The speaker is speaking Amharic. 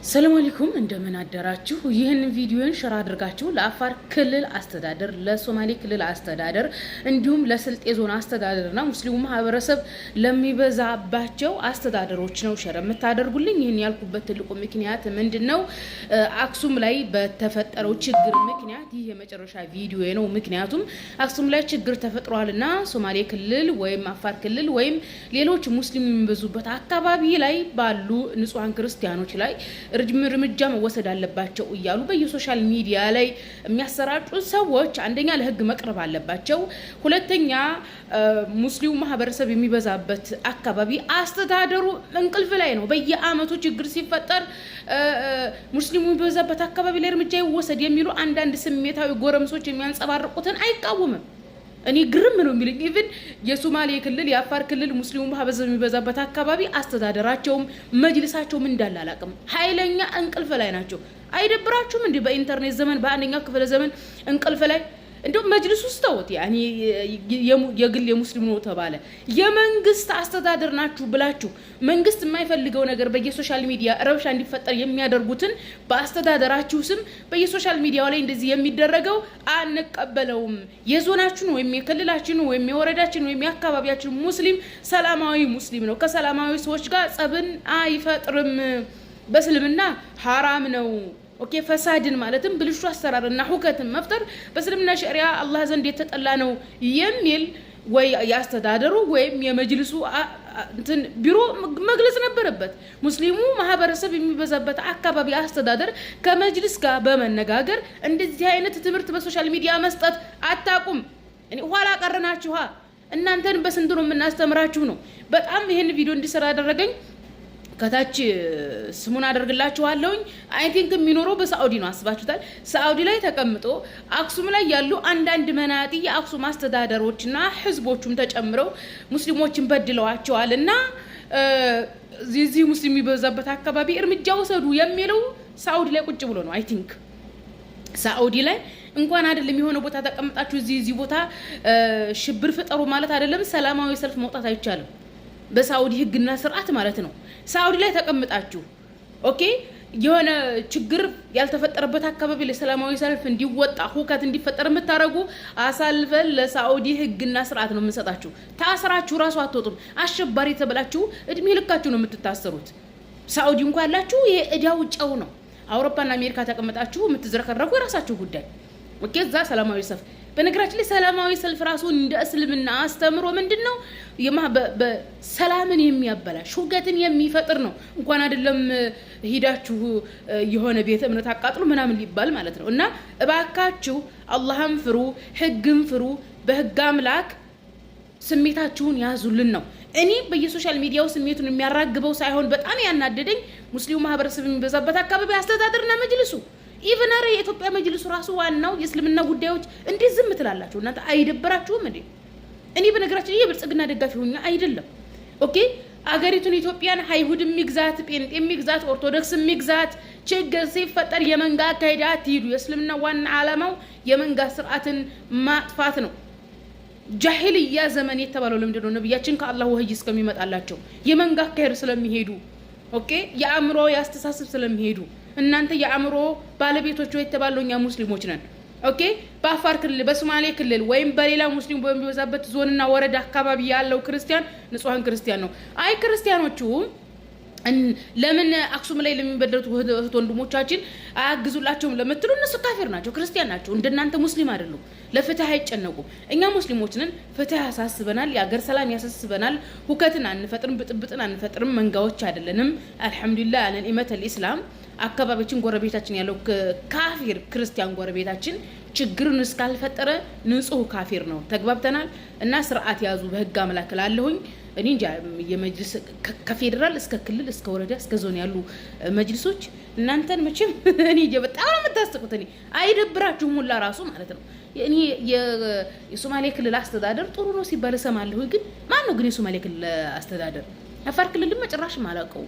ሰላም አለይኩም እንደምን አደራችሁ። ይህን ቪዲዮን ሼር አድርጋችሁ ለአፋር ክልል አስተዳደር፣ ለሶማሌ ክልል አስተዳደር እንዲሁም ለስልጤ ዞን አስተዳደርና ሙስሊሙ ማህበረሰብ ለሚበዛባቸው አስተዳደሮች ነው ሼር የምታደርጉልኝ። ይህን ያልኩበት ትልቁ ምክንያት ምንድነው? አክሱም ላይ በተፈጠረው ችግር ምክንያት ይህ የመጨረሻ ቪዲዮ ነው። ምክንያቱም አክሱም ላይ ችግር ተፈጥሯልና ሶማሌ ክልል ወይም አፋር ክልል ወይም ሌሎች ሙስሊም የሚበዙበት አካባቢ ላይ ባሉ ንጹሃን ክርስቲያኖች ላይ እርምጃ መወሰድ አለባቸው እያሉ በየሶሻል ሚዲያ ላይ የሚያሰራጩ ሰዎች አንደኛ ለህግ መቅረብ አለባቸው። ሁለተኛ ሙስሊሙ ማህበረሰብ የሚበዛበት አካባቢ አስተዳደሩ እንቅልፍ ላይ ነው። በየአመቱ ችግር ሲፈጠር ሙስሊሙ የሚበዛበት አካባቢ ላይ እርምጃ ይወሰድ የሚሉ አንዳንድ ስሜታዊ ጎረምሶች የሚያንጸባርቁትን አይቃወምም። እኔ ግርም ነው የሚልኝ። ኢቭን የሶማሌ ክልል የአፋር ክልል ሙስሊሙ ማህበረሰብ የሚበዛበት አካባቢ አስተዳደራቸውም መጅልሳቸውም እንዳላላቅም ኃይለኛ እንቅልፍ ላይ ናቸው። አይደብራችሁም እንዴ? በኢንተርኔት ዘመን በአንደኛው ክፍለ ዘመን እንቅልፍ ላይ እንደው መጅልስ ውስጥ ተውት። ያኒ የግል የሙስሊም ነው ተባለ የመንግስት አስተዳደር ናችሁ ብላችሁ መንግስት የማይፈልገው ነገር በየሶሻል ሚዲያ ረብሻ እንዲፈጠር የሚያደርጉትን በአስተዳደራችሁ ስም በየሶሻል ሚዲያው ላይ እንደዚህ የሚደረገው አንቀበለውም። የዞናችን ወይም የክልላችን ወይም የወረዳችን ወይም የአካባቢያችን ሙስሊም ሰላማዊ ሙስሊም ነው። ከሰላማዊ ሰዎች ጋር ጸብን አይፈጥርም። በእስልምና ሐራም ነው። ኦኬ ፈሳድን ማለትም ብልሹ አሰራርና ሁከትን መፍጠር በእስልምና ሸሪዓ አላህ ዘንድ የተጠላ ነው የሚል ወይ ያስተዳደሩ ወይም የመጅልሱ እንትን ቢሮ መግለጽ ነበረበት። ሙስሊሙ ማህበረሰብ የሚበዛበት አካባቢ አስተዳደር ከመጅልስ ጋር በመነጋገር እንደዚህ አይነት ትምህርት በሶሻል ሚዲያ መስጠት አታቁም። እኔ ኋላ ቀረናችሁ። እናንተን በስንት ነው የምናስተምራችሁ ነው። በጣም ይሄን ቪዲዮ እንዲሰራ ያደረገኝ ከታች ስሙን አደርግላችኋለሁኝ። አይ ቲንክ የሚኖረው በሳዑዲ ነው። አስባችሁታል? ሳዑዲ ላይ ተቀምጦ አክሱም ላይ ያሉ አንዳንድ መናጢ የአክሱም አስተዳደሮችና ህዝቦቹም ተጨምረው ሙስሊሞችን በድለዋቸዋልና እዚህ ሙስሊም የሚበዛበት አካባቢ እርምጃ ወሰዱ የሚለው ሳዑዲ ላይ ቁጭ ብሎ ነው። አይ ቲንክ ሳዑዲ ላይ እንኳን አይደለም የሆነ ቦታ ተቀምጣችሁ እዚህ ቦታ ሽብር ፍጠሩ ማለት አይደለም ሰላማዊ ሰልፍ መውጣት አይቻልም። በሳዑዲ ህግና ስርዓት ማለት ነው። ሳዑዲ ላይ ተቀምጣችሁ ኦኬ የሆነ ችግር ያልተፈጠረበት አካባቢ ለሰላማዊ ሰልፍ እንዲወጣ ሁከት እንዲፈጠር የምታረጉ አሳልፈን ለሳዑዲ ህግና ስርዓት ነው የምንሰጣችሁ። ታስራችሁ ራሱ አትወጡም። አሸባሪ ተብላችሁ እድሜ ልካችሁ ነው የምትታሰሩት። ሳዑዲ እንኳን ያላችሁ ይሄ እዳው ጨው ነው። አውሮፓና አሜሪካ ተቀምጣችሁ የምትዝረከረኩ የራሳችሁ ጉዳይ። ኦኬ እዛ ሰላማዊ ሰልፍ በነገራችን ላይ ሰላማዊ ሰልፍ ራሱ እንደ እስልምና አስተምሮ ምንድነው ሰላምን የሚያበላሽ ሁከትን የሚፈጥር ነው። እንኳን አይደለም ሄዳችሁ የሆነ ቤተ እምነት አቃጥሉ ምናምን ሊባል ማለት ነው። እና እባካችሁ አላህን ፍሩ፣ ህግን ፍሩ። በህግ አምላክ ስሜታችሁን ያዙልን ነው። እኔ በየሶሻል ሚዲያው ስሜቱን የሚያራግበው ሳይሆን በጣም ያናደደኝ ሙስሊሙ ማህበረሰብ የሚበዛበት አካባቢ አስተዳደርና መጅልሱ ኢቭን አረ የኢትዮጵያ መጅልሱ ራሱ ዋናው የእስልምና ጉዳዮች እንዴት ዝም ትላላችሁ እናንተ? አይደብራችሁም እንዴ? እኔ በነገራችን የብልጽግና ደጋፊ ሆኛ አይደለም። ኦኬ አገሪቱን ኢትዮጵያን አይሁድ የሚግዛት ጴንጤ የሚግዛት ኦርቶዶክስ የሚግዛት ችግር ሲፈጠር የመንጋ አካሄድ አትሂዱ። የእስልምና ዋና ዓላማው የመንጋ ስርዓትን ማጥፋት ነው። ጃሂልያ ዘመን የተባለው ለምንድነው? ነብያችን ከአላህ ወህይ እስከሚመጣላቸው የመንጋ አካሄድ ስለሚሄዱ ኦኬ የአእምሮ ያስተሳሰብ ስለሚሄዱ እናንተ የአእምሮ ባለቤቶች ወይ ተባሉኛ ሙስሊሞች ነን። ኦኬ በአፋር ክልል በሶማሌ ክልል ወይም በሌላ ሙስሊም በሚበዛበት ዞንና ወረዳ አካባቢ ያለው ክርስቲያን ንጹሃን ክርስቲያን ነው። አይ ክርስቲያኖቹ ለምን አክሱም ላይ ለሚበደሉት እህት ወንድሞቻችን አያግዙላቸውም ለምትሉ እነሱ ካፊር ናቸው፣ ክርስቲያን ናቸው። እንደናንተ ሙስሊም አይደሉም። ለፍትህ አይጨነቁም። እኛ ሙስሊሞች ነን። ፍትህ ያሳስበናል፣ የአገር ሰላም ያሳስበናል። ሁከትን አንፈጥርም፣ ብጥብጥን አንፈጥርም። መንጋዎች አይደለንም። አልহামዱሊላህ አለን ኢመተል ኢስላም አካባቢያችን ጎረቤታችን ያለው ካፊር ክርስቲያን ጎረቤታችን ችግርን እስካልፈጠረ ንጹህ ካፊር ነው። ተግባብተናል። እና ስርዓት ያዙ በህግ አምላክ ላለሁኝ እኔ እንጃ የመጅልስ ከፌደራል እስከ ክልል እስከ ወረዳ እስከ ዞን ያሉ መጅልሶች እናንተን መቼም እኔ በጣም የምታስቁት እኔ አይደብራችሁም ሁላ ራሱ ማለት ነው። እኔ የሶማሌ ክልል አስተዳደር ጥሩ ነው ሲባል ሰማለሁ። ግን ማን ነው ግን የሶማሌ ክልል አስተዳደር? አፋር ክልልም መጨረሻ ማላቀው